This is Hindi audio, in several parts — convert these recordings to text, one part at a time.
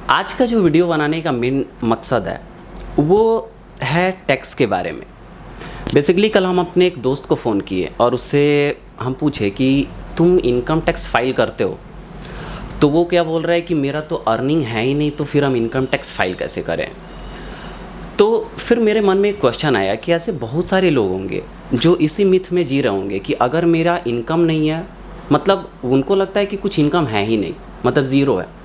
आज का जो वीडियो बनाने का मेन मकसद है वो है टैक्स के बारे में। बेसिकली कल हम अपने एक दोस्त को फ़ोन किए और उससे हम पूछे कि तुम इनकम टैक्स फाइल करते हो, तो वो क्या बोल रहा है कि मेरा तो अर्निंग है ही नहीं, तो फिर हम इनकम टैक्स फाइल कैसे करें। तो फिर मेरे मन में एक क्वेश्चन आया कि ऐसे बहुत सारे लोग होंगे जो इसी मिथ में जी रहे होंगे कि अगर मेरा इनकम नहीं है, मतलब उनको लगता है कि कुछ इनकम है ही नहीं, मतलब ज़ीरो है,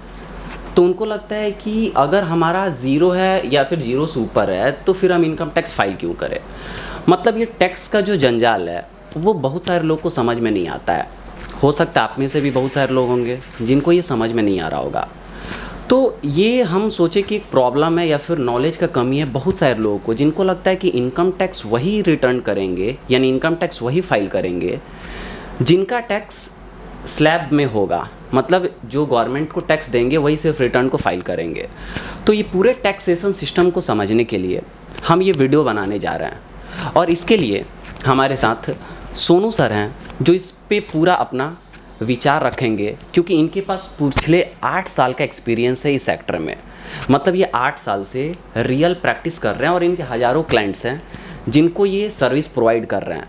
तो उनको लगता है कि अगर हमारा ज़ीरो है या फिर ज़ीरो से ऊपर है तो फिर हम इनकम टैक्स फाइल क्यों करें। मतलब ये टैक्स का जो जंजाल है वो बहुत सारे लोग को समझ में नहीं आता है। हो सकता है आप में से भी बहुत सारे लोग होंगे जिनको ये समझ में नहीं आ रहा होगा। तो ये हम सोचे कि एक प्रॉब्लम है या फिर नॉलेज का कमी है बहुत सारे लोगों को, जिनको लगता है कि इनकम टैक्स वही रिटर्न करेंगे, यानी इनकम टैक्स वही फाइल करेंगे जिनका टैक्स स्लैब में होगा, मतलब जो गवर्नमेंट को टैक्स देंगे वही सिर्फ रिटर्न को फाइल करेंगे। तो ये पूरे टैक्सेशन सिस्टम को समझने के लिए हम ये वीडियो बनाने जा रहे हैं और इसके लिए हमारे साथ सोनू सर हैं जो इस पे पूरा अपना विचार रखेंगे, क्योंकि इनके पास पिछले 8 साल का एक्सपीरियंस है इस सेक्टर में। मतलब ये 8 साल से रियल प्रैक्टिस कर रहे हैं और इनके हज़ारों क्लाइंट्स हैं जिनको ये सर्विस प्रोवाइड कर रहे हैं।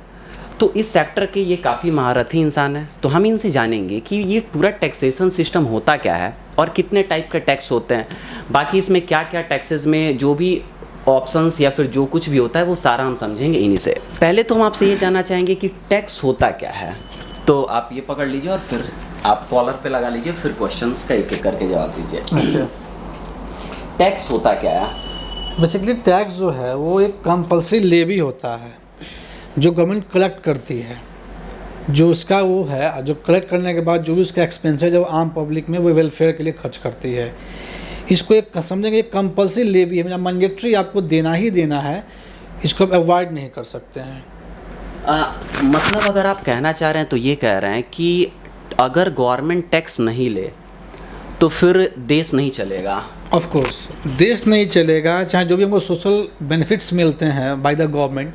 तो इस सेक्टर के ये काफ़ी महारथी इंसान हैं। तो हम इनसे जानेंगे कि ये पूरा टैक्सेशन सिस्टम होता क्या है और कितने टाइप के टैक्स होते हैं, बाकी इसमें क्या क्या टैक्सेस में जो भी ऑप्शंस या फिर जो कुछ भी होता है वो सारा हम समझेंगे इन्हीं से। पहले तो हम आपसे ये जानना चाहेंगे कि टैक्स होता क्या है। तो आप ये पकड़ लीजिए और फिर आप कॉलर पे लगा लीजिए, फिर क्वेश्चंस का एक एक करके जवाब दीजिए। टैक्स होता क्या है? बेसिकली टैक्स जो है वो एक कंपल्सरी लेवी होता है जो गवर्नमेंट कलेक्ट करती है, जो उसका वो है, जो कलेक्ट करने के बाद जो भी उसका एक्सपेंस है जो आम पब्लिक में वो वेलफेयर के लिए खर्च करती है। इसको एक समझेंगे एक कंपल्सरी लेवी है, मतलब मैंडेटरी आपको देना ही देना है, इसको आप अवॉइड नहीं कर सकते हैं। मतलब अगर आप कहना चाह रहे हैं तो ये कह रहे हैं कि अगर गवर्नमेंट टैक्स नहीं ले तो फिर देश नहीं चलेगा। ऑफ कोर्स देश नहीं चलेगा, चाहे जो भी हमको सोशल बेनिफिट्स मिलते हैं बाय द गवर्नमेंट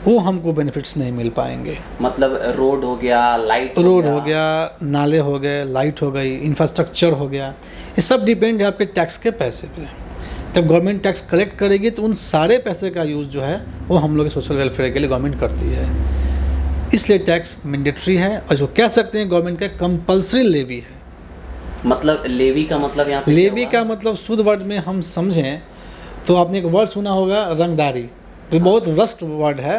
वो हमको बेनिफिट्स नहीं मिल पाएंगे। मतलब रोड हो गया, लाइट हो गया, नाले हो गए, लाइट हो गई, इंफ्रास्ट्रक्चर हो गया, ये सब डिपेंड है आपके टैक्स के पैसे पे। जब गवर्नमेंट टैक्स कलेक्ट करेगी तो उन सारे पैसे का यूज़ जो है वो हम लोग के सोशल वेलफेयर के लिए गवर्नमेंट करती है। इसलिए टैक्स मैंडेटरी है और इसको कह सकते हैं गवर्नमेंट का कंपल्सरी लेवी है। मतलब लेवी का मतलब यहाँ पे लेवी का मतलब शुद्ध वर्ड में हम समझें तो आपने एक वर्ड सुना होगा रंगदारी, तो बहुत रस्ट वर्ड है,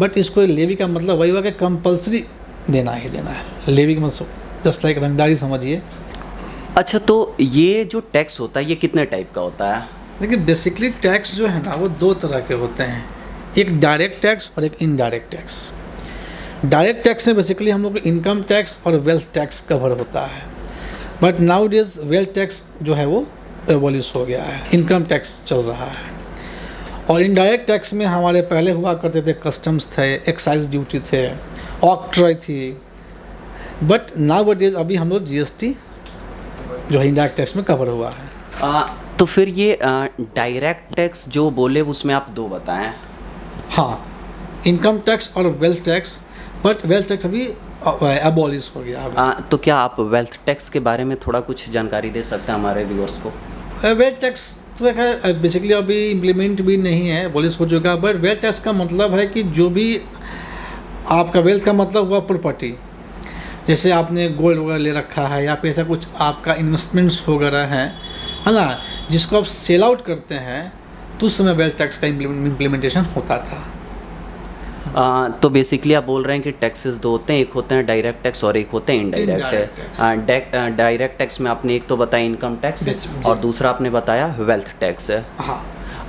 बट इसको लेवी का मतलब वही हुआ कि कंपल्सरी देना ही देना है। लेवी का मतलब जस्ट लाइक रंगदारी समझिए। अच्छा, तो ये जो टैक्स होता है ये कितने टाइप का होता है? देखिए बेसिकली टैक्स जो है ना वो 2 तरह के होते हैं, एक डायरेक्ट टैक्स और एक इनडायरेक्ट टैक्स। डायरेक्ट टैक्स में बेसिकली हम लोग को इनकम टैक्स और वेल्थ टैक्स कवर होता है, but now days wealth tax जो है वो एबॉलिश हो गया है, इनकम टैक्स चल रहा है। और इनडायरेक्ट टैक्स में हमारे पहले हुआ करते थे कस्टम्स थे, एक्साइज ड्यूटी थे, ऑक्ट्रॉय थी, बट नाउ डेज अभी हम लोग जीएसटी जो है इनडायरेक्ट टैक्स में कवर हुआ है। तो फिर ये डायरेक्ट टैक्स जो बोले उसमें आप 2 बताएं। हाँ, इनकम टैक्स और wealth tax, but wealth tax अभी एबॉलिश हो गया। तो क्या आप वेल्थ टैक्स के बारे में थोड़ा कुछ जानकारी दे सकते हैं हमारे व्यूअर्स को? वेल्थ टैक्स तो बेसिकली अभी इम्प्लीमेंट भी नहीं है, एबॉलिश हो चुका, बट वेल्थ टैक्स का मतलब है कि जो भी आपका वेल्थ का मतलब हुआ प्रॉपर्टी, जैसे आपने गोल्ड वगैरह ले रखा है या फिर ऐसा कुछ आपका इन्वेस्टमेंट्स वगैरह है ना, जिसको आप सेल आउट करते हैं, तो उस समय वेल्थ टैक्स का इम्प्लीमेंटेशन होता था। तो बेसिकली आप बोल रहे हैं कि टैक्सेस 2 होते हैं, एक होते हैं डायरेक्ट टैक्स और एक होते हैं इनडायरेक्ट। डायरेक्ट टैक्स में आपने एक तो बताया इनकम टैक्स और दूसरा आपने बताया वेल्थ टैक्स। हाँ।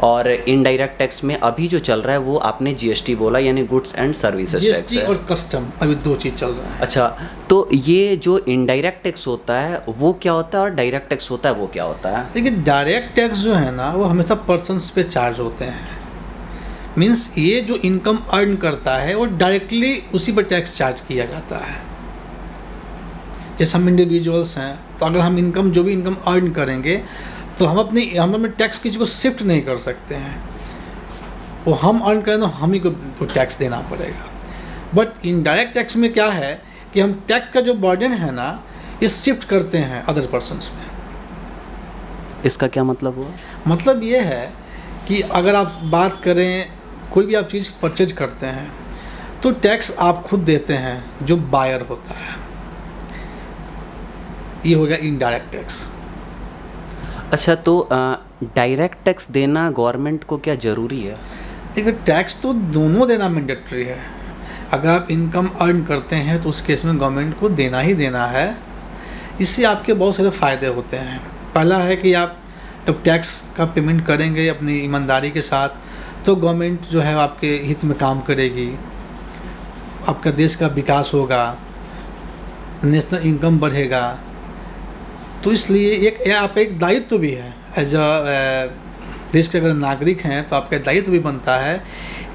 और इनडायरेक्ट टैक्स में अभी जो चल रहा है वो आपने जीएसटी बोला, यानी गुड्स एंड सर्विसेज टैक्स है। और कस्टम अभी 2 चीज़ चल रहा है। अच्छा, तो ये जो इनडायरेक्ट टैक्स होता है वो क्या होता है और डायरेक्ट टैक्स होता है वो क्या होता है? देखिए डायरेक्ट टैक्स जो है ना वो हमेशा पर्सन्स पे चार्ज होते हैं, मीन्स ये जो इनकम अर्न करता है वो डायरेक्टली उसी पर टैक्स चार्ज किया जाता है। जैसे हम इंडिविजुअल्स हैं तो अगर हम इनकम जो भी इनकम अर्न करेंगे तो हम अपने टैक्स किसी को शिफ्ट नहीं कर सकते हैं, वो हम अर्न करें तो हम ही को टैक्स देना पड़ेगा। बट इनडायरेक्ट टैक्स में क्या है कि हम टैक्स का जो बर्डन है ना ये शिफ्ट करते हैं अदर पर्सन्स में। इसका क्या मतलब हुआ? मतलब ये है कि अगर आप बात करें, कोई भी आप चीज़ परचेज करते हैं तो टैक्स आप खुद देते हैं जो बायर होता है, ये हो गया इनडायरेक्ट टैक्स। अच्छा, तो डायरेक्ट टैक्स देना गवर्नमेंट को क्या ज़रूरी है? देखिए, टैक्स तो दोनों देना मैंडेटरी है। अगर आप इनकम अर्न करते हैं तो उस केस में गवर्नमेंट को देना ही देना है। इससे आपके बहुत सारे फ़ायदे होते हैं। पहला है कि आप जब टैक्स का पेमेंट करेंगे अपनी ईमानदारी के साथ, तो गवर्नमेंट जो है आपके हित में काम करेगी, आपका देश का विकास होगा, नेशनल इनकम बढ़ेगा। तो इसलिए एक आपका एक दायित्व भी है एज अ देश के अगर नागरिक हैं तो आपका दायित्व भी बनता है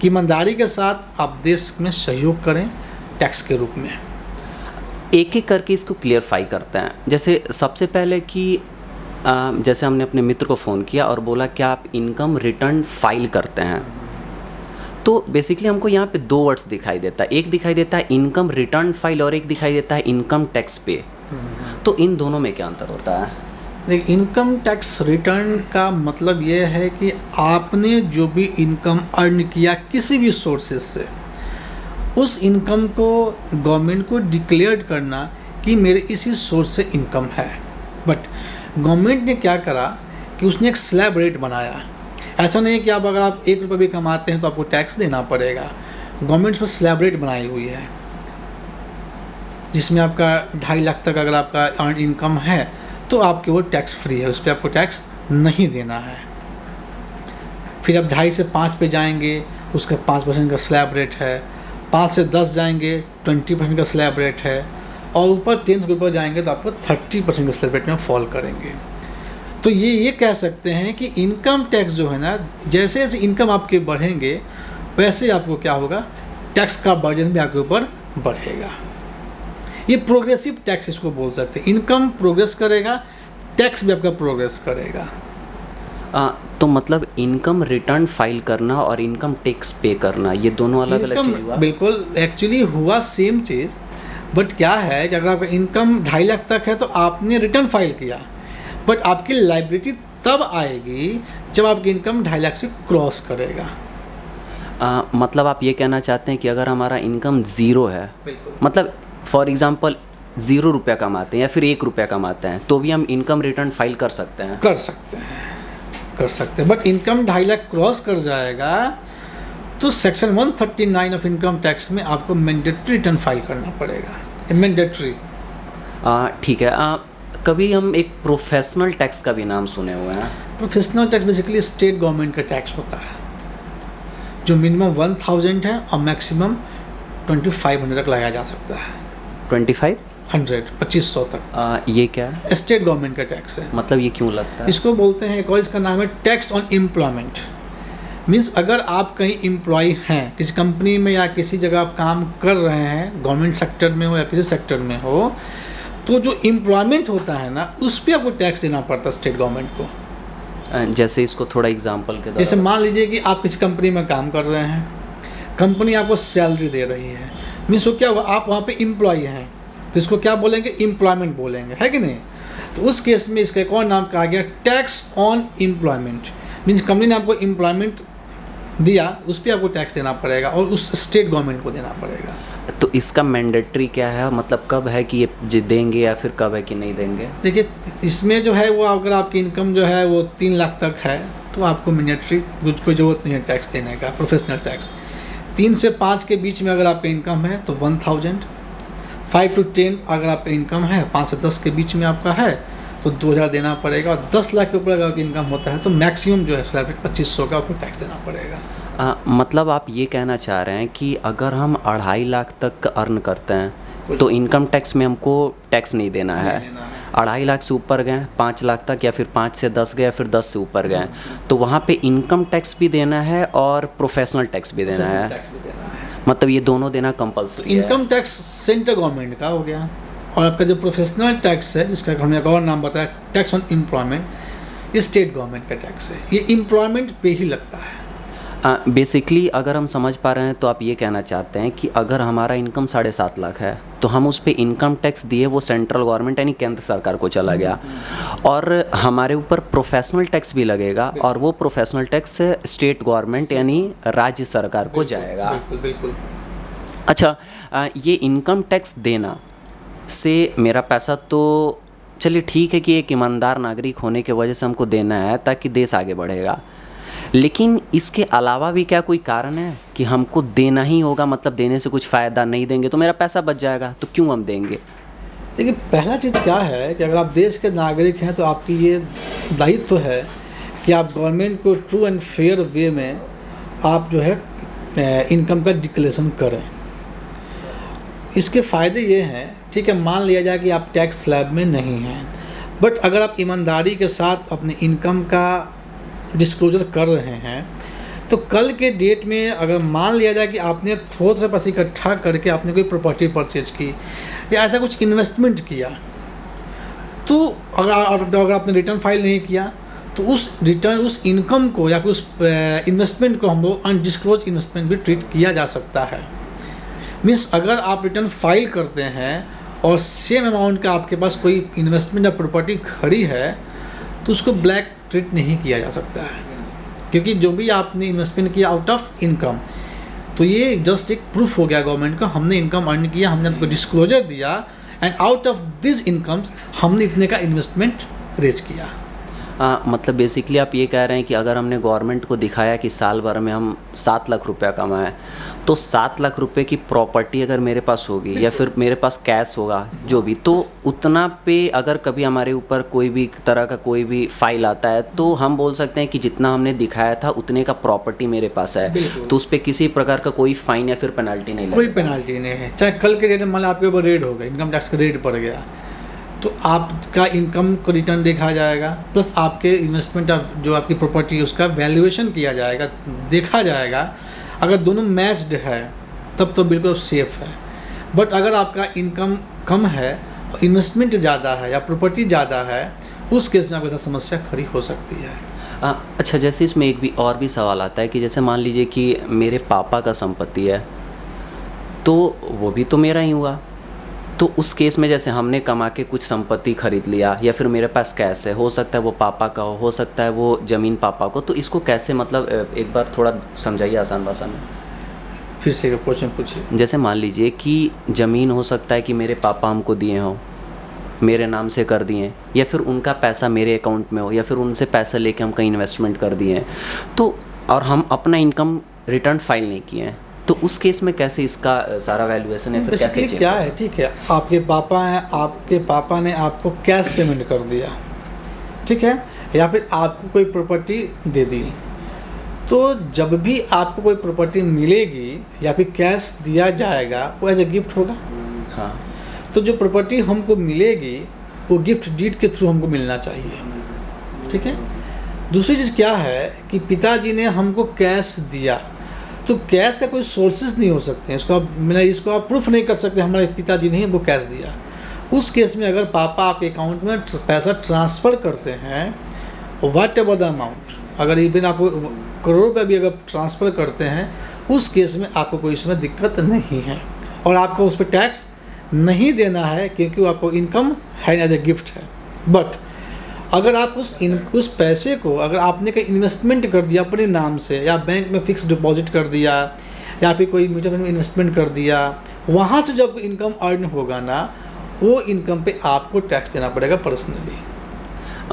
कि ईमानदारी के साथ आप देश में सहयोग करें टैक्स के रूप में। एक एक करके इसको क्लियरफाई करते हैं। जैसे सबसे पहले कि जैसे हमने अपने मित्र को फ़ोन किया और बोला क्या आप इनकम रिटर्न फाइल करते हैं, तो बेसिकली हमको यहाँ पे दो वर्ड्स दिखाई देता है। एक दिखाई देता है इनकम रिटर्न फाइल और एक दिखाई देता है इनकम टैक्स पे। तो इन दोनों में क्या अंतर होता है? देखिए, इनकम टैक्स रिटर्न का मतलब ये है कि आपने जो भी इनकम अर्न किया किसी भी सोर्सेज से, उस इनकम को गवर्नमेंट को डिक्लेयर करना कि मेरे इसी सोर्स से इनकम है। बट गवर्नमेंट ने क्या करा कि उसने एक स्लैब रेट बनाया। ऐसा नहीं है कि आप अगर आप 1 रुपये भी कमाते हैं तो आपको टैक्स देना पड़ेगा। गवर्नमेंट पर स्लैब रेट बनाई हुई है जिसमें आपका 2.5 लाख तक अगर आपका अर्न इनकम है तो आपके वो टैक्स फ्री है, उस पर आपको टैक्स नहीं देना है। फिर आप 2.5 से 5 पे जाएंगे, उसका 5% का स्लैब रेट है। 5 से 10 जाएंगे, 20% का स्लैब रेट है। और ऊपर 10 के ऊपर जाएंगे तो आपको 30% का स्लैब रेट में फॉल करेंगे। तो ये कह सकते हैं कि इनकम टैक्स जो है ना, जैसे जैसे इनकम आपके बढ़ेंगे वैसे आपको क्या होगा, टैक्स का बर्डन भी आपके ऊपर बढ़ेगा। ये प्रोग्रेसिव टैक्स इसको बोल सकते हैं। इनकम प्रोग्रेस करेगा, टैक्स भी आपका प्रोग्रेस करेगा। तो मतलब इनकम रिटर्न फाइल करना और इनकम टैक्स पे करना, ये दोनों अलग अलग चीज़ हुआ? बिल्कुल, एक्चुअली हुआ सेम चीज़। बट क्या है कि अगर आपका इनकम 2.5 लाख तक है तो आपने रिटर्न फाइल किया, बट आपकी लायबिलिटी तब आएगी जब आपकी इनकम 2.5 लाख से क्रॉस करेगा। मतलब आप ये कहना चाहते हैं कि अगर हमारा इनकम ज़ीरो है, मतलब फॉर एग्जांपल 0 रुपया कमाते हैं या फिर 1 रुपया कमाते हैं, तो भी हम इनकम रिटर्न फाइल कर सकते हैं? कर सकते हैं। बट इनकम 2.5 लाख क्रॉस कर जाएगा तो सेक्शन 139 ऑफ इनकम टैक्स में आपको मैंडेटरी रिटर्न फाइल करना पड़ेगा, मैंडेटरी। ठीक है। कभी हम एक प्रोफेशनल टैक्स का भी नाम सुने हुए हैं। Professional tax basically state government का टैक्स होता है जो मिनिमम 1000 है और मैक्सिमम 2500 तक लगाया जा सकता है। 2500 तक। ये क्या है? स्टेट गवर्नमेंट का टैक्स है। मतलब ये क्यों लगता है? इसको बोलते हैं, एक और इसका नाम है टैक्स ऑन एम्प्लॉयमेंट। मीन्स अगर आप कहीं एम्प्लॉय हैं, किसी कंपनी में या किसी जगह आप काम कर रहे हैं, गवर्नमेंट सेक्टर में हो या किसी सेक्टर में हो, तो जो एम्प्लॉयमेंट होता है ना, उस पर आपको टैक्स देना पड़ता है स्टेट गवर्नमेंट को। जैसे इसको थोड़ा एग्जांपल के द्वारा। जैसे मान लीजिए कि आप किसी कंपनी में काम कर रहे हैं, कंपनी आपको सैलरी दे रही है, मीन्स वो क्या होगा, आप वहाँ पे एम्प्लॉय हैं तो इसको क्या बोलेंगे, एम्प्लॉयमेंट बोलेंगे, है कि नहीं। तो उस केस में इसका एक और नाम कहा गया tax on employment. Means company ने आपको एम्प्लॉयमेंट दिया, उस पर आपको टैक्स देना पड़ेगा और उस स्टेट गवर्नमेंट को देना पड़ेगा। तो इसका मैंडेटरी क्या है, मतलब कब है कि ये देंगे या फिर कब है कि नहीं देंगे? देखिए, इसमें जो है वो अगर आपकी इनकम जो है वो 3 लाख तक है तो आपको मैंडेटरी कोई ज़रूरत नहीं है टैक्स देने का, प्रोफेशनल टैक्स। 3 से 5 के बीच में अगर आपका इनकम है तो 1000, 5 to 10 अगर आपका इनकम है, 5 से 10 के बीच में आपका है तो 2000 देना पड़ेगा। और 10 लाख के ऊपर अगर आपकी इनकम होता है तो मैक्सिमम जो है सैलरी 2500 का आपको टैक्स देना पड़ेगा। मतलब आप ये कहना चाह रहे हैं कि अगर हम 2.5 लाख तक अर्न करते हैं तो इनकम टैक्स में हमको टैक्स नहीं देना है। 2.5 लाख से ऊपर गए, 5 लाख तक, या फिर 5 से 10 गए, फिर 10 से ऊपर गए, तो वहाँ पे इनकम टैक्स भी देना है और प्रोफेशनल टैक्स भी देना है। मतलब ये दोनों देना कंपल्सरी है। इनकम टैक्स सेंट्रल गवर्नमेंट का हो गया, और आपका जो प्रोफेशनल टैक्स है जिसका हमने एक और नाम बताया टैक्स ऑन एम्प्लॉयमेंट, ये स्टेट गवर्नमेंट का टैक्स है। ये एम्प्लॉयमेंट पे ही लगता है। बेसिकली अगर हम समझ पा रहे हैं तो आप ये कहना चाहते हैं कि अगर हमारा इनकम 7.5 लाख है तो हम उस पे इनकम टैक्स दिए, वो सेंट्रल गवर्नमेंट यानी केंद्र सरकार को चला गया, और हमारे ऊपर प्रोफेशनल टैक्स भी लगेगा, और वो प्रोफेशनल टैक्स स्टेट गवर्नमेंट यानी राज्य सरकार को जाएगा। बिल्कुल बिल्कुल। अच्छा, ये इनकम टैक्स देना से मेरा पैसा तो चलिए ठीक है कि एक ईमानदार नागरिक होने की वजह से हमको देना है ताकि देश आगे बढ़ेगा, लेकिन इसके अलावा भी क्या कोई कारण है कि हमको देना ही होगा, मतलब देने से कुछ फ़ायदा, नहीं देंगे तो मेरा पैसा बच जाएगा, तो क्यों हम देंगे? देखिए, पहला चीज़ क्या है कि अगर आप देश के नागरिक हैं तो आपकी ये दायित्व तो है कि आप गवर्नमेंट को ट्रू एंड फेयर वे में आप जो है इनकम का डिक्लेरेशन करें। इसके फ़ायदे ये हैं, ठीक है, मान लिया जाए कि आप टैक्स स्लैब में नहीं हैं, बट अगर आप ईमानदारी के साथ अपने इनकम का डिस्क्लोजर कर रहे हैं तो कल के डेट में अगर मान लिया जाए कि आपने थोड़ा पैसे इकट्ठा करके आपने कोई प्रॉपर्टी परचेज की या ऐसा कुछ इन्वेस्टमेंट किया, तो अगर आपने रिटर्न फाइल नहीं किया तो उस इनकम को या फिर उस इन्वेस्टमेंट को हम लोग अनडिस्क्लोज इन्वेस्टमेंट भी ट्रीट किया जा सकता है। मीन्स अगर आप रिटर्न फाइल करते हैं और सेम अमाउंट का आपके पास कोई इन्वेस्टमेंट या प्रॉपर्टी खड़ी है तो उसको ब्लैक ट्रीट नहीं किया जा सकता है, क्योंकि जो भी आपने इन्वेस्टमेंट किया आउट ऑफ इनकम, तो ये जस्ट एक प्रूफ हो गया गवर्नमेंट का, हमने इनकम अर्न किया, हमने आपको डिस्क्लोजर दिया and out of this incomes हमने इतने का इन्वेस्टमेंट रेज किया। मतलब बेसिकली आप ये कह रहे हैं कि अगर हमने गवर्नमेंट को दिखाया कि साल भर में हम 7 लाख रुपया कमाएं, तो 7 लाख रुपए की प्रॉपर्टी अगर मेरे पास होगी या फिर मेरे पास कैश होगा जो भी, तो उतना पे अगर कभी हमारे ऊपर कोई भी तरह का कोई भी फाइल आता है तो हम बोल सकते हैं कि जितना हमने दिखाया था उतने का प्रॉपर्टी मेरे पास है, तो उस पर किसी प्रकार का कोई फाइन या फिर पेनल्टी नहीं लगेगी। कोई पेनल्टी नहीं है। चाहे कल के डेट में मान लो आपके ऊपर रेड हो गया, इनकम टैक्स का रेड पड़ गया, तो आपका इनकम को रिटर्न देखा जाएगा, प्लस आपके इन्वेस्टमेंट जो आपकी प्रॉपर्टी है उसका वैल्यूएशन किया जाएगा, देखा जाएगा। अगर दोनों मैच्ड है तब तो बिल्कुल सेफ है, बट अगर आपका इनकम कम है, इन्वेस्टमेंट ज़्यादा है या प्रॉपर्टी ज़्यादा है, उस केस में आपके साथ समस्या खड़ी हो सकती है। अच्छा, जैसे इसमें एक भी और भी सवाल आता है कि जैसे मान लीजिए कि मेरे पापा का संपत्ति है तो वो भी तो मेरा ही हुआ, तो उस केस में जैसे हमने कमा के कुछ संपत्ति खरीद लिया या फिर मेरे पास कैश है, हो सकता है वो पापा का हो सकता है वो ज़मीन पापा को, तो इसको कैसे, मतलब एक बार थोड़ा समझाइए आसान भाषा में। फिर से क्वेश्चन पूछिए। जैसे मान लीजिए कि ज़मीन हो सकता है कि मेरे पापा हमको दिए हों, मेरे नाम से कर दिए, या फिर उनका पैसा मेरे अकाउंट में हो, या फिर उनसे पैसा लेके हम कहीं इन्वेस्टमेंट कर दिए हैं, तो और हम अपना इनकम रिटर्न फाइल नहीं किए हैं, तो उस केस में कैसे इसका सारा वैल्यूएशन है, फिर कैसे क्या है? ठीक है, आपके पापा हैं, आपके पापा ने आपको कैश पेमेंट कर दिया, ठीक है, या फिर आपको कोई प्रॉपर्टी दे दी, तो जब भी आपको कोई प्रॉपर्टी मिलेगी या फिर कैश दिया जाएगा वो एज ए गिफ्ट होगा। हाँ, तो जो प्रॉपर्टी हमको मिलेगी वो गिफ्ट डीड के थ्रू हमको मिलना चाहिए, ठीक है। दूसरी चीज़ क्या है कि पिताजी ने हमको कैश दिया, तो कैश का कोई सोर्सेज नहीं हो सकते हैं, इसको आप प्रूफ नहीं कर सकते हमारे पिताजी ने हमको कैश दिया। उस केस में अगर पापा आपके अकाउंट में पैसा ट्रांसफ़र करते हैं, व्हाट एवर द अमाउंट, अगर इवन आपको करोड़ रुपये भी अगर ट्रांसफ़र करते हैं, उस केस में आपको कोई इसमें दिक्कत नहीं है और आपको उस पर टैक्स नहीं देना है, क्योंकि वो आपको इनकम है एज ए गिफ्ट है। बट अगर आप उस पैसे को अगर आपने कहीं इन्वेस्टमेंट कर दिया अपने नाम से, या बैंक में फिक्स डिपॉजिट कर दिया, या फिर कोई म्यूचुअल फंड में इन्वेस्टमेंट कर दिया, वहाँ से जो आपको इनकम अर्न होगा ना, वो इनकम पे आपको टैक्स देना पड़ेगा पर्सनली।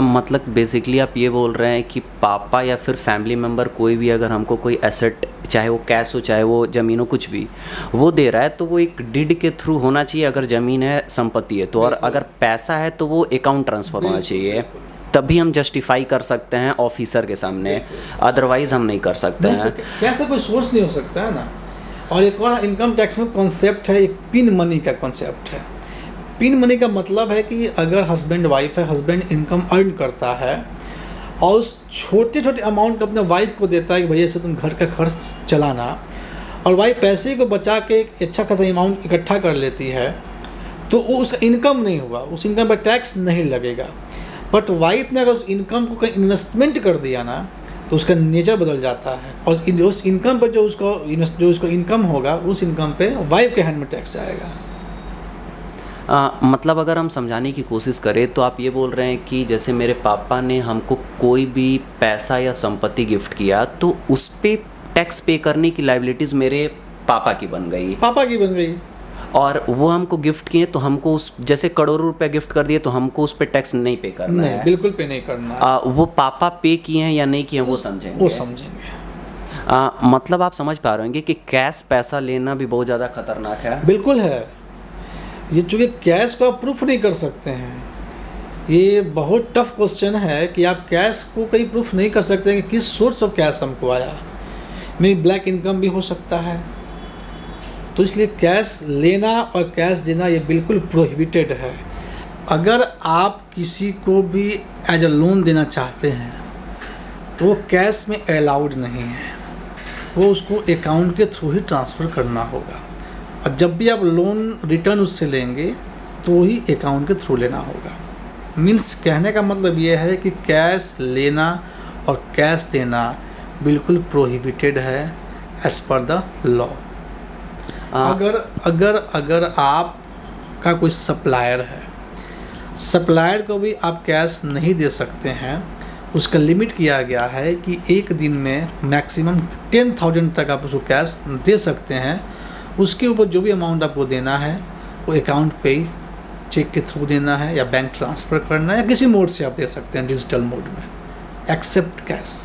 मतलब बेसिकली आप ये बोल रहे हैं कि पापा या फिर फैमिली मेम्बर कोई भी अगर हमको कोई एसेट, चाहे वो कैश हो चाहे वो ज़मीन हो, कुछ भी वो दे रहा है, तो वो एक डिड के थ्रू होना चाहिए। अगर ज़मीन है, संपत्ति है तो, और अगर पैसा है तो वो अकाउंट ट्रांसफ़र होना चाहिए, तभी हम जस्टिफाई कर सकते हैं ऑफिसर के सामने, अदरवाइज़ हम नहीं कर सकते हैं। कैसा कोई सोर्स नहीं हो सकता है ना। और एक और इनकम टैक्स में कॉन्सेप्ट है, एक पिन मनी का कॉन्सेप्ट है। पिन मनी का मतलब है कि अगर हस्बैंड वाइफ है, हस्बैंड इनकम अर्न करता है और उस छोटे छोटे अमाउंट अपने वाइफ को देता है कि भैया से तुम घर का खर्च चलाना, और वाइफ पैसे को बचा के एक अच्छा खासा अमाउंट इकट्ठा कर लेती है, तो वो उसका इनकम नहीं हुआ, उस इनकम पर टैक्स नहीं लगेगा। बट वाइफ ने अगर उस इनकम को कहीं इन्वेस्टमेंट कर दिया ना, तो उसका नेचर बदल जाता है, और उस इनकम पर जो उसको इनकम होगा, उस इनकम पे वाइफ के हैंड में टैक्स जाएगा। मतलब अगर हम समझाने की कोशिश करें तो आप ये बोल रहे हैं कि जैसे मेरे पापा ने हमको कोई भी पैसा या संपत्ति गिफ्ट किया तो उस पे टैक्स पे करने की लाइबिलिटीज़ मेरे पापा की बन गई, और वो हमको गिफ्ट किए तो हमको उस जैसे करोड़ों रुपए गिफ्ट कर दिए तो हमको उस पे टैक्स नहीं पे करना नहीं, है। बिल्कुल पे नहीं करना है। वो पापा पे किए हैं या नहीं किए हैं वो समझेंगे। मतलब आप समझ पा रहे होंगे कि कैश पैसा लेना भी बहुत ज़्यादा खतरनाक है। बिल्कुल है। ये चूँकि कैश को आप प्रूफ नहीं कर सकते हैं, ये बहुत टफ क्वेश्चन है कि आप कैश को कहीं प्रूफ नहीं कर सकते कि किस सोर्स ऑफ कैश हमको आया। मेरी ब्लैक इनकम भी हो सकता है, तो इसलिए कैश लेना और कैश देना ये बिल्कुल प्रोहिबिटेड है। अगर आप किसी को भी एज अ लोन देना चाहते हैं तो वो कैश में अलाउड नहीं है, वो उसको अकाउंट के थ्रू ही ट्रांसफ़र करना होगा, और जब भी आप लोन रिटर्न उससे लेंगे तो ही अकाउंट के थ्रू लेना होगा। मीन्स कहने का मतलब ये है कि कैश लेना और कैश देना बिल्कुल प्रोहिबिटेड है एज पर द लॉ। अगर आपका कोई सप्लायर है, सप्लायर को भी आप कैश नहीं दे सकते हैं। उसका लिमिट किया गया है कि एक दिन में मैक्सिमम 10,000 तक आप उसको कैश दे सकते हैं। उसके ऊपर जो भी अमाउंट आपको देना है वो अकाउंट पे ही चेक के थ्रू देना है, या बैंक ट्रांसफ़र करना है, या किसी मोड से आप दे सकते हैं, डिजिटल मोड में, एक्सेप्ट कैश।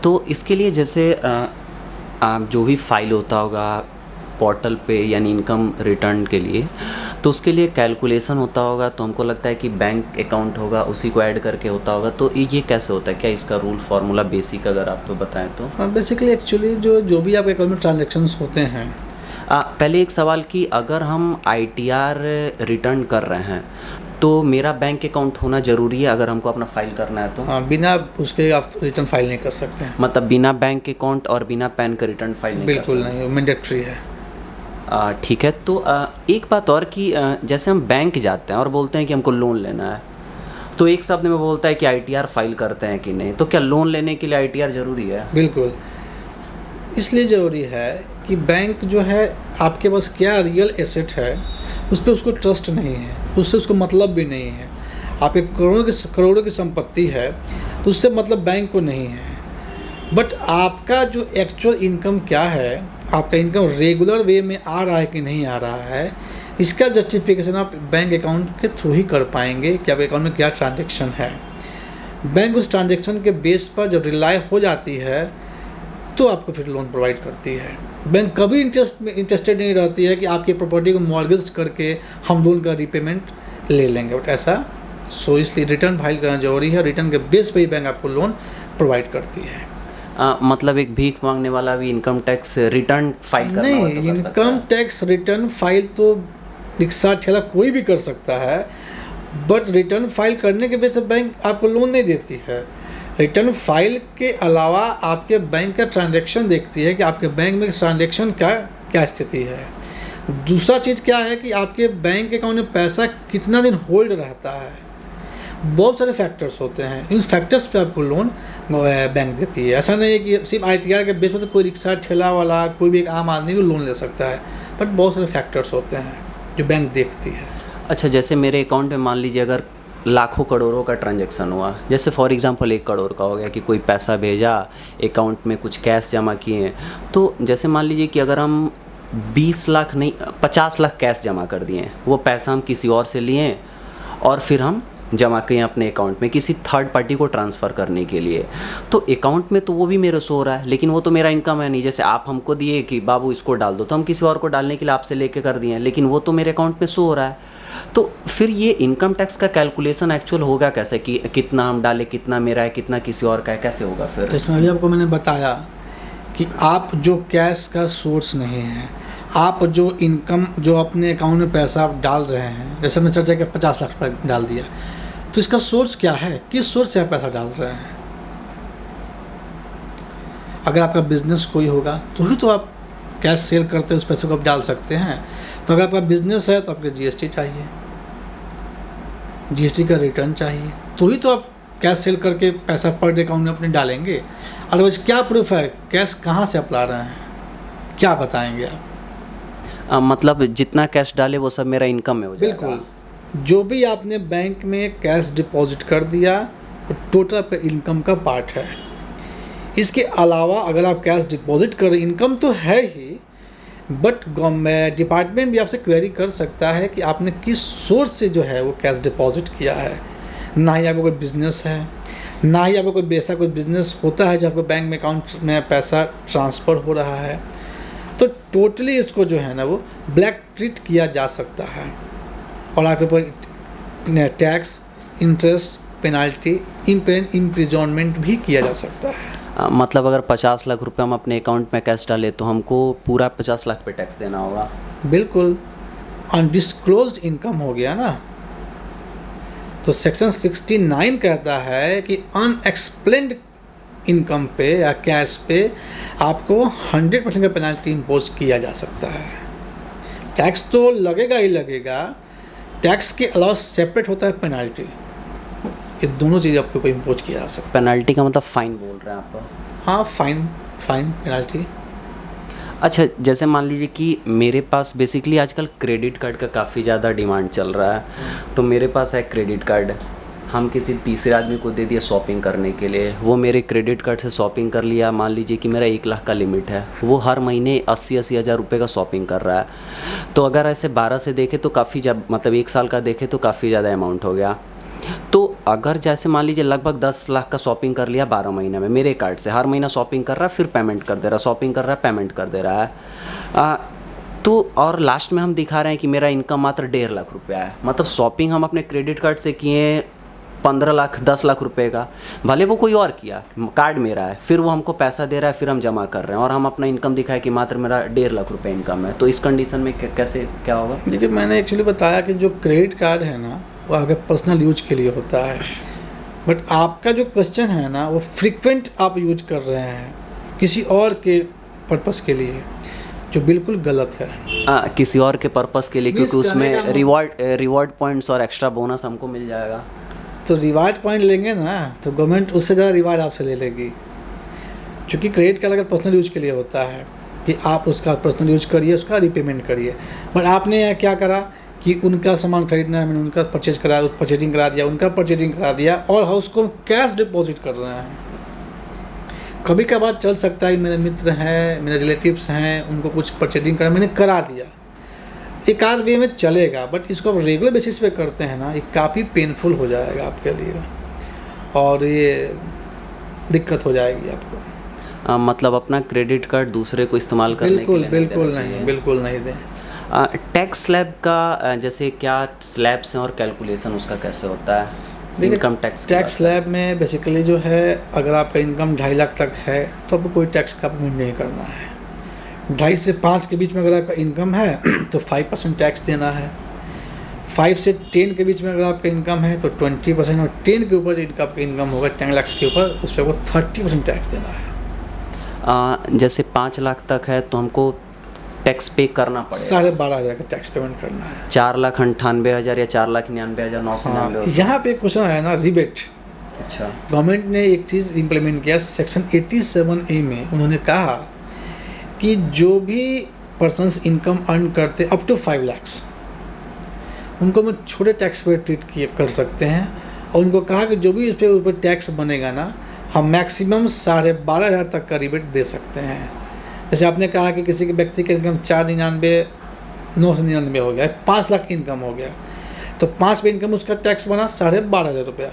तो इसके लिए जैसे जो भी फाइल होता होगा पोर्टल पे यानी इनकम रिटर्न के लिए, तो उसके लिए कैलकुलेशन होता होगा, तो हमको लगता है कि बैंक अकाउंट होगा उसी को ऐड करके होता होगा। तो ये कैसे होता है, क्या इसका रूल फार्मूला बेसिक अगर आपको बताएं तो? बेसिकली एक्चुअली जो भी आपके अकाउंट में ट्रांजेक्शन्स होते हैं। पहले एक सवाल कि अगर हम ITR रिटर्न कर रहे हैं तो मेरा बैंक अकाउंट होना ज़रूरी है अगर हमको अपना फाइल करना है तो? हाँ, बिना उसके आप रिटर्न फाइल नहीं कर सकते हैं। मतलब बिना बैंक अकाउंट और बिना पैन का रिटर्न फाइल नहीं बिल्कुल नहीं, मैंडेटरी है। ठीक है। तो एक बात और कि जैसे हम बैंक जाते हैं और बोलते हैं कि हमको लोन लेना है, तो एक शब्द में बोलता है कि ITR फाइल करते हैं कि नहीं, तो क्या लोन लेने के लिए ITR ज़रूरी है? बिल्कुल, इसलिए ज़रूरी है कि बैंक जो है आपके पास क्या रियल एसेट है उस पर उसको ट्रस्ट नहीं है, उससे उसको मतलब भी नहीं है। आप एक करोड़ों की संपत्ति है तो उससे मतलब बैंक को नहीं है। बट आपका जो एक्चुअल इनकम क्या है, आपका इनकम रेगुलर वे में आ रहा है कि नहीं आ रहा है, इसका जस्टिफिकेशन आप बैंक अकाउंट के थ्रू ही कर पाएंगे कि आपके अकाउंट में क्या ट्रांजेक्शन है। बैंक उस ट्रांजेक्शन के बेस पर जब रिलाई हो जाती है तो आपको फिर लोन प्रोवाइड करती है। बैंक कभी इंटरेस्टेड नहीं रहती है कि आपकी प्रॉपर्टी को मॉर्गेज करके हम लोन का रीपेमेंट ले लेंगे, बट ऐसा इसलिए रिटर्न फाइल करना जरूरी है। रिटर्न के बेस पे ही बैंक आपको लोन प्रोवाइड करती है। मतलब एक भीख मांगने वाला भी इनकम टैक्स रिटर्न फाइल करना नहीं, इनकम टैक्स रिटर्न फाइल तो रिक्शा ठेला कोई भी कर सकता है, बट रिटर्न फाइल करने के बेस पे बैंक आपको लोन नहीं देती है। रिटर्न फाइल के अलावा आपके बैंक का ट्रांजैक्शन देखती है कि आपके बैंक में ट्रांजैक्शन क्या स्थिति है। दूसरा चीज़ क्या है कि आपके बैंक अकाउंट में पैसा कितना दिन होल्ड रहता है। बहुत सारे फैक्टर्स होते हैं, इन फैक्टर्स पे आपको लोन बैंक देती है। ऐसा नहीं है कि सिर्फ ITR के बेस पर तो कोई रिक्शा ठेला वाला, कोई भी एक आम आदमी भी लोन ले सकता है, बट बहुत सारे फैक्टर्स होते हैं जो बैंक देखती है। अच्छा, जैसे मेरे अकाउंट में मान लीजिए अगर लाखों करोड़ों का ट्रांजैक्शन हुआ, जैसे फॉर एग्जांपल 1 करोड़ का हो गया कि कोई पैसा भेजा, अकाउंट में कुछ कैश जमा किए, तो जैसे मान लीजिए कि अगर हम 20 लाख नहीं 50 लाख कैश जमा कर दिए, वो पैसा हम किसी और से लिए और फिर हम जमा किए अपने अकाउंट में किसी थर्ड पार्टी को ट्रांसफ़र करने के लिए, तो अकाउंट में तो वो भी मेरे शो हो रहा है, लेकिन वो तो मेरा इनकम है नहीं। जैसे आप हमको दिए कि बाबू इसको डाल दो, तो हम किसी और को डालने के लिए आपसे लेके कर दिए, लेकिन वो तो मेरे अकाउंट में शो हो रहा है। तो फिर ये इनकम टैक्स का कैलकुलेशन एक्चुअल होगा कैसे कि कितना हम डालें, कितना मेरा है, कितना किसी और का है, कैसे होगा फिर? इसमें अभी आपको मैंने बताया कि आप जो कैश का सोर्स नहीं है, आप जो इनकम जो अपने अकाउंट में पैसा आप डाल रहे हैं, जैसे हमने चर्चा किया 50 लाख पर डाल दिया, तो इसका सोर्स क्या है, किस सोर्स से आप पैसा डाल रहे हैं। अगर आपका बिजनेस कोई होगा तो ही तो आप कैश सेल करते हैं, उस पैसे को आप डाल सकते हैं। तो अगर आपका बिजनेस है तो आपको GST चाहिए, GST का रिटर्न चाहिए, तो ही तो आप कैश सेल करके पैसा पर डे अकाउंट में अपने डालेंगे। अदरवाइज क्या प्रूफ है, कैश कहाँ से आप ला रहे हैं, क्या बताएंगे आप? मतलब जितना कैश डाले वो सब मेरा इनकम में हो जाएगा? बिल्कुल, जो भी आपने बैंक में कैश डिपॉजिट कर दिया वो टोटल आपका इनकम का पार्ट है। इसके अलावा अगर आप कैश डिपॉजिट कर, इनकम तो है ही, बट गवर्नमेंट डिपार्टमेंट भी आपसे क्वेरी कर सकता है कि आपने किस सोर्स से जो है वो कैश डिपॉजिट किया है। ना ही आपको कोई बिजनेस है, ना ही आपको कोई वैसा कोई बिजनेस होता है जो आपको बैंक में अकाउंट में पैसा ट्रांसफ़र हो रहा है। तो टोटली इसको जो है ना वो ब्लैक ट्रीट किया जा सकता है और आपके ऊपर टैक्स, इंटरेस्ट, पेनाल्टी, इम्प्रिजनमेंट भी किया जा सकता है। मतलब अगर 50 लाख रुपए हम अपने अकाउंट में कैश डालें तो हमको पूरा 50 लाख पे टैक्स देना होगा? बिल्कुल, अनडिस्क्लोज्ड इनकम हो गया ना। तो सेक्शन 69 कहता है कि अनएक्सप्लेन्ड इनकम पे या कैश पे आपको 100% का पेनल्टी इम्पोज किया जा सकता है। टैक्स तो लगेगा ही लगेगा, टैक्स के अलावा सेपरेट होता है पेनल्टी। ये दोनों चीज़ आपके ऊपर इम्पोज किया जा सकता है। पेनल्टी का मतलब फ़ाइन बोल रहे हैं आप? हाँ, फाइन पेनल्टी। अच्छा, जैसे मान लीजिए कि मेरे पास बेसिकली आजकल क्रेडिट कार्ड का काफ़ी ज़्यादा डिमांड चल रहा है, तो मेरे पास है क्रेडिट कार्ड, हम किसी तीसरे आदमी को दे दिया शॉपिंग करने के लिए, वो मेरे क्रेडिट कार्ड से शॉपिंग कर लिया। मान लीजिए कि मेरा 1 लाख का लिमिट है, वो हर महीने 80-80 हज़ार रुपये का शॉपिंग कर रहा है। तो अगर ऐसे 12 से देखें तो काफ़ी मतलब 1 साल का देखें तो काफ़ी ज़्यादा अमाउंट हो गया। तो अगर जैसे मान लीजिए लगभग 10 लाख का शॉपिंग कर लिया 12 महीने में मेरे कार्ड से, हर महीना शॉपिंग कर रहा है, फिर पेमेंट कर दे रहा है, शॉपिंग कर रहा है, पेमेंट कर दे रहा है, तो और लास्ट में हम दिखा रहे हैं कि मेरा इनकम मात्र 1.5 लाख रुपया है। मतलब शॉपिंग हम अपने क्रेडिट कार्ड से किए 15 लाख 10 लाख रुपए का, भले वो कोई और किया, कार्ड मेरा है, फिर वो हमको पैसा दे रहा है, फिर हम जमा कर रहे हैं और हम अपना इनकम दिखाए कि मात्र मेरा 1.5 लाख रुपए इनकम है। तो इस कंडीशन में कैसे क्या होगा? देखिए, मैंने एक्चुअली बताया कि जो क्रेडिट कार्ड है ना वो आपके पर्सनल यूज के लिए होता है, बट आपका जो क्वेश्चन है ना वो फ्रीक्वेंट आप यूज कर रहे हैं किसी और के पर्पस के लिए, जो बिल्कुल गलत है। किसी और के पर्पस के लिए, क्योंकि उसमें रिवॉर्ड पॉइंट्स और एक्स्ट्रा बोनस हमको मिल जाएगा। तो रिवार्ड पॉइंट लेंगे ना तो गवर्नमेंट उससे ज़्यादा रिवार्ड आपसे ले लेगी, क्योंकि क्रेडिट कार्ड अगर पर्सनल यूज के लिए होता है कि आप उसका पर्सनल यूज करिए, उसका रिपेमेंट करिए। बट आपने क्या करा कि उनका सामान खरीदना है, मैंने उनका परचेजिंग करा दिया, उनका परचेजिंग करा दिया और हाउस को कैश डिपॉजिट कर रहे हैं। कभी कभार चल सकता है, मेरे मित्र हैं, मेरे रिलेटिव्स हैं, उनको कुछ परचेजिंग करा, मैंने करा दिया, एक आध वे में चलेगा, बट इसको आप रेगुलर बेसिस पे करते हैं ना, ये काफ़ी पेनफुल हो जाएगा आपके लिए और ये दिक्कत हो जाएगी आपको। मतलब अपना क्रेडिट कार्ड दूसरे को इस्तेमाल करने के लिए बिल्कुल नहीं दें। टैक्स स्लैब का जैसे क्या स्लैब्स हैं और कैलकुलेशन उसका कैसे होता है? इनकम टैक्स स्लैब में बेसिकली जो है, अगर आपका इनकम 2.5 लाख तक है तो आपको कोई टैक्स का पेमेंट नहीं करना है। 2.5 से 5 के बीच में अगर आपका इनकम है तो 5% टैक्स देना है। 5 से 10 के बीच में अगर आपका इनकम है तो 20%, और 10 के ऊपर आपका इनकम होगा 10 लाख के ऊपर, उस पर आपको 30% टैक्स देना है। जैसे 5 लाख तक है तो हमको टैक्स पे करना पड़ेगा? 12,500 का टैक्स पेमेंट करना है। 4,98,000 या 4,99,999? यहाँ पे क्वेश्चन आया ना, रिबेट। अच्छा, गवर्नमेंट ने एक चीज़ इम्प्लीमेंट किया सेक्शन 87A में, उन्होंने कहा कि जो भी पर्सन्स इनकम अर्न करते अप टू 5 लाख उनको हम छोटे टैक्स पे ट्रीट कर सकते हैं, और उनको कहा कि जो भी इस पे ऊपर टैक्स बनेगा ना, हम मैक्सिमम 12,500 तक का रिबेट दे सकते हैं। जैसे आपने कहा कि किसी के व्यक्ति का इनकम 4,99,999 हो गया, 5 लाख इनकम हो गया, तो 5 पे इनकम उसका टैक्स बना 12,500 रुपया।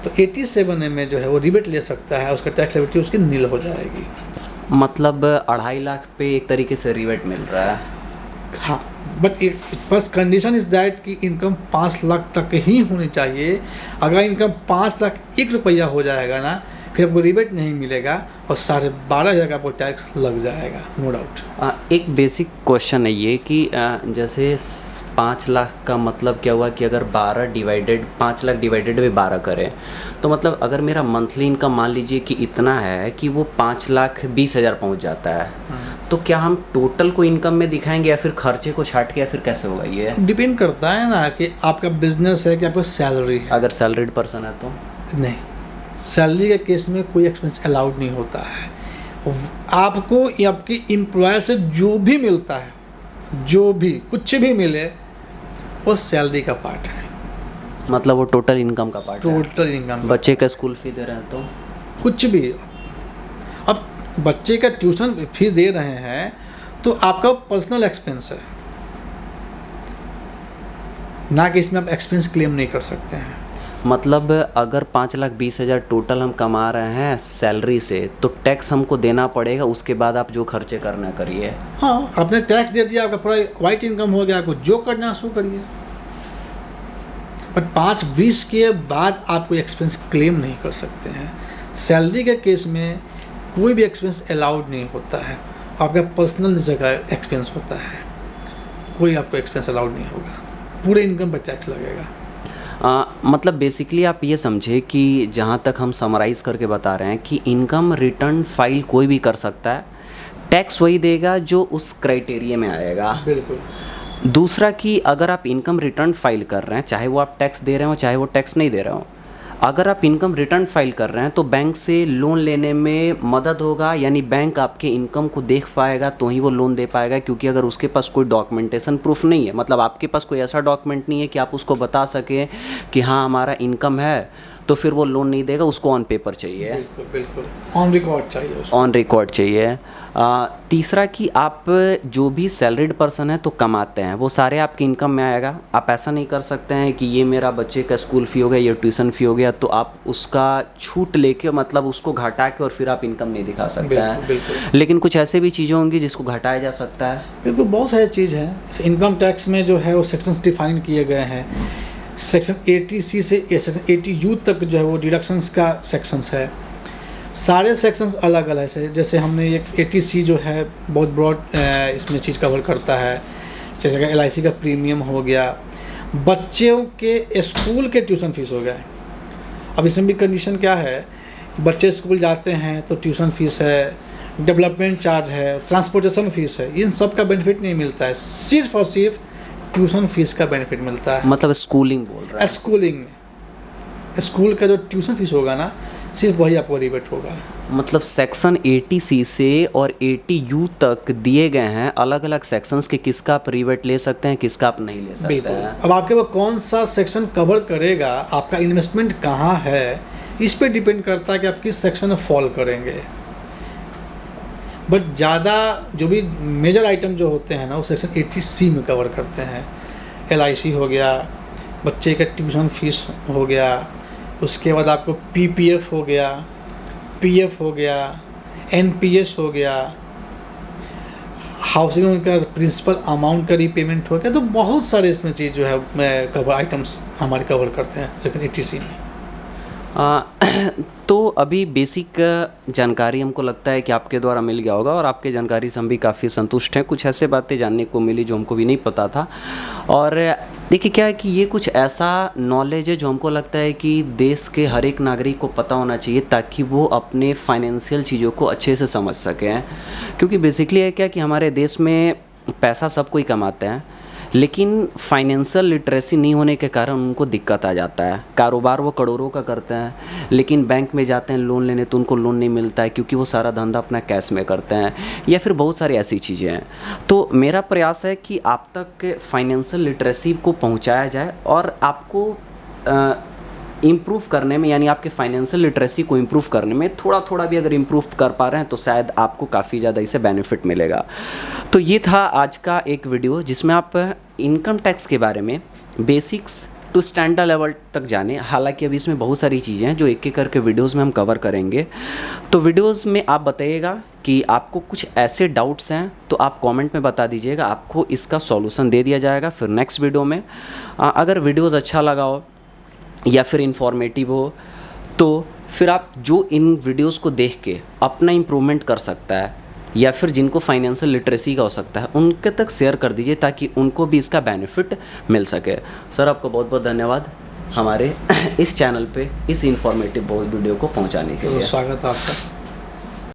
तो 87A में जो है वो रिबेट ले सकता है, उसका टैक्स लिबिलिटी उसकी नील हो जाएगी। मतलब 2.5 लाख पे एक तरीके से रिबेट मिल रहा है। हाँ, बट बस कंडीशन इज़ दैट कि इनकम 5 लाख तक ही होनी चाहिए। अगर इनकम 5 लाख 1 रुपया हो जाएगा ना, फिर आपको रिबेट नहीं मिलेगा और 12,500 का आपको टैक्स लग जाएगा, नो डाउट। एक बेसिक क्वेश्चन है ये कि जैसे 5 लाख का मतलब क्या हुआ कि अगर 5 लाख डिवाइडेड बाई 12 करें तो मतलब अगर मेरा मंथली इनकम मान लीजिए कि इतना है कि वो 5,20,000 पहुंच जाता है, तो क्या हम टोटल को इनकम में दिखाएंगे या फिर खर्चे को छाट के, या फिर कैसे होगा? ये डिपेंड करता है ना कि आपका बिजनेस है कि आपका सैलरी है। अगर सैलरीड पर्सन है तो नहीं, सैलरी के केस में कोई एक्सपेंस अलाउड नहीं होता है। आपको आपकी एम्प्लॉयर से जो भी मिलता है, जो भी कुछ भी मिले, वो सैलरी का पार्ट है, मतलब वो टोटल इनकम का पार्ट है। Total income. बच्चे का स्कूल फी दे रहे हैं तो कुछ भी, अब बच्चे का ट्यूशन फीस दे रहे हैं तो आपका पर्सनल एक्सपेंस है ना, कि इसमें आप एक्सपेंस क्लेम नहीं कर सकते हैं। मतलब अगर 5,20,000 टोटल हम कमा रहे हैं सैलरी से, तो टैक्स हमको देना पड़ेगा, उसके बाद आप जो खर्चे करना करिए। हाँ, आपने टैक्स दे दिया, आपका पूरा वाइट इनकम हो गया, आपको जो करना है सो करिए, बट 5-20 के बाद आप कोई एक्सपेंस क्लेम नहीं कर सकते हैं। सैलरी के केस में कोई भी एक्सपेंस अलाउड नहीं होता है, आपका पर्सनल जगह एक्सपेंस होता है, कोई आपको एक्सपेंस अलाउड नहीं होगा, पूरे इनकम पर टैक्स लगेगा। मतलब बेसिकली आप ये समझे कि जहाँ तक हम समराइज़ करके बता रहे हैं कि इनकम रिटर्न फाइल कोई भी कर सकता है, टैक्स वही देगा जो उस क्राइटेरिया में आएगा। बिल्कुल। दूसरा कि अगर आप इनकम रिटर्न फाइल कर रहे हैं, चाहे वो आप टैक्स दे रहे हो चाहे वो टैक्स नहीं दे रहे हो, अगर आप इनकम रिटर्न फाइल कर रहे हैं तो बैंक से लोन लेने में मदद होगा, यानी बैंक आपके इनकम को देख पाएगा तो ही वो लोन दे पाएगा। क्योंकि अगर उसके पास कोई डॉक्यूमेंटेशन प्रूफ नहीं है, मतलब आपके पास कोई ऐसा डॉक्यूमेंट नहीं है कि आप उसको बता सकें कि हाँ हमारा इनकम है, तो फिर वो लोन नहीं देगा, उसको ऑन पेपर चाहिए। बिल्कुल बिल्कुल, ऑन रिकॉर्ड चाहिए उसको। ऑन रिकॉर्ड चाहिए। तीसरा कि आप जो भी सैलरीड पर्सन है तो कमाते हैं, वो सारे आपकी इनकम में आएगा। आप ऐसा नहीं कर सकते हैं कि ये मेरा बच्चे का स्कूल फ़ी हो गया, ये ट्यूशन फ़ी हो गया, तो आप उसका छूट लेके मतलब उसको घटा के और फिर आप इनकम नहीं दिखा सकते हैं। बिल्कुल। लेकिन कुछ ऐसे भी चीज़ें होंगी जिसको घटाया जा सकता है। बिल्कुल, बहुत सारी चीज़ है। इस इनकम टैक्स में जो है वो सेक्शंस डिफाइन किए गए हैं। सेक्शन 80C से सेक्शन 80U तक जो है वो डिडक्शंस का सेक्शंस है। सारे सेक्शंस अलग अलग है। जैसे हमने एक 80C जो है बहुत ब्रॉड इसमें चीज़ कवर करता है, जैसे कि LIC का प्रीमियम हो गया, बच्चों के स्कूल के ट्यूशन फीस हो गया। अब इसमें भी कंडीशन क्या है, बच्चे स्कूल जाते हैं तो ट्यूशन फीस है, डेवलपमेंट चार्ज है, ट्रांसपोर्टेशन फीस है, इन सब का बेनिफिट नहीं मिलता है, सिर्फ और सिर्फ ट्यूशन फीस का बेनिफिट मिलता है। मतलब स्कूलिंग बोल रहा है। स्कूलिंग में स्कूल का जो ट्यूशन फीस होगा ना, सिर्फ वही आपको रिबेट होगा। मतलब सेक्शन 80C से और 80U तक दिए गए हैं अलग अलग सेक्शंस के, किसका आप रिबेट ले सकते हैं, किसका आप नहीं ले सकते हैं। अब आपके वो कौन सा सेक्शन कवर करेगा, आपका इन्वेस्टमेंट कहाँ है, इस पे डिपेंड करता है कि आप किस सेक्शन में फॉल करेंगे। बट ज़्यादा जो भी मेजर आइटम जो होते हैं ना, वो सेक्शन 80C में कवर करते हैं। LIC हो गया, बच्चे का ट्यूशन फीस हो गया, उसके बाद आपको PPF हो गया, PF हो गया, NPS हो गया, हाउसिंग लोन का प्रिंसिपल अमाउंट का रीपेमेंट हो गया। तो बहुत सारे इसमें चीज़ जो है कवर आइटम्स हमारे कवर करते हैं सेक्शन 80C में। तो अभी बेसिक जानकारी हमको लगता है कि आपके द्वारा मिल गया होगा, और आपके जानकारी से हम भी काफ़ी संतुष्ट हैं। कुछ ऐसे बातें जानने को मिली जो हमको भी नहीं पता था। और देखिए क्या है कि ये कुछ ऐसा नॉलेज है जो हमको लगता है कि देश के हर एक नागरिक को पता होना चाहिए, ताकि वो अपने फाइनेंशियल चीज़ों को अच्छे से समझ सकें। क्योंकि बेसिकली है क्या कि हमारे देश में पैसा सब कोई कमाते हैं, लेकिन फाइनेंशियल लिटरेसी नहीं होने के कारण उनको दिक्कत आ जाता है। कारोबार वो करोड़ों का करते हैं, लेकिन बैंक में जाते हैं लोन लेने तो उनको लोन नहीं मिलता है, क्योंकि वो सारा धंधा अपना कैश में करते हैं, या फिर बहुत सारी ऐसी चीज़ें हैं। तो मेरा प्रयास है कि आप तक फाइनेंशियल लिटरेसी को पहुंचाया जाए, और आपको इम्प्रूव करने में, यानी आपके फाइनेंशियल लिटरेसी को इम्प्रूव करने में थोड़ा थोड़ा भी अगर इम्प्रूव कर पा रहे हैं तो शायद आपको काफ़ी ज़्यादा इससे बेनिफिट मिलेगा। तो ये था आज का एक वीडियो जिसमें आप इनकम टैक्स के बारे में बेसिक्स टू स्टैंडर्ड लेवल तक जाने। हालांकि अभी इसमें बहुत सारी चीज़ें हैं जो एक एक करके वीडियोज़ में हम कवर करेंगे। तो वीडियोज़ में आप बताइएगा कि आपको कुछ ऐसे डाउट्स हैं तो आप कमेंट में बता दीजिएगा, आपको इसका सॉल्यूशन दे दिया जाएगा। फिर नेक्स्ट वीडियो में अगर वीडियोज़ अच्छा लगा हो या फिर इंफॉर्मेटिव हो, तो फिर आप जो इन वीडियोस को देख के अपना इम्प्रूवमेंट कर सकता है, या फिर जिनको फाइनेंशियल लिटरेसी का हो सकता है उनके तक शेयर कर दीजिए, ताकि उनको भी इसका बेनिफिट मिल सके। सर आपको बहुत बहुत धन्यवाद हमारे इस चैनल पे इस इंफॉर्मेटिव वीडियो को पहुंचाने के लिए। स्वागत है आपका।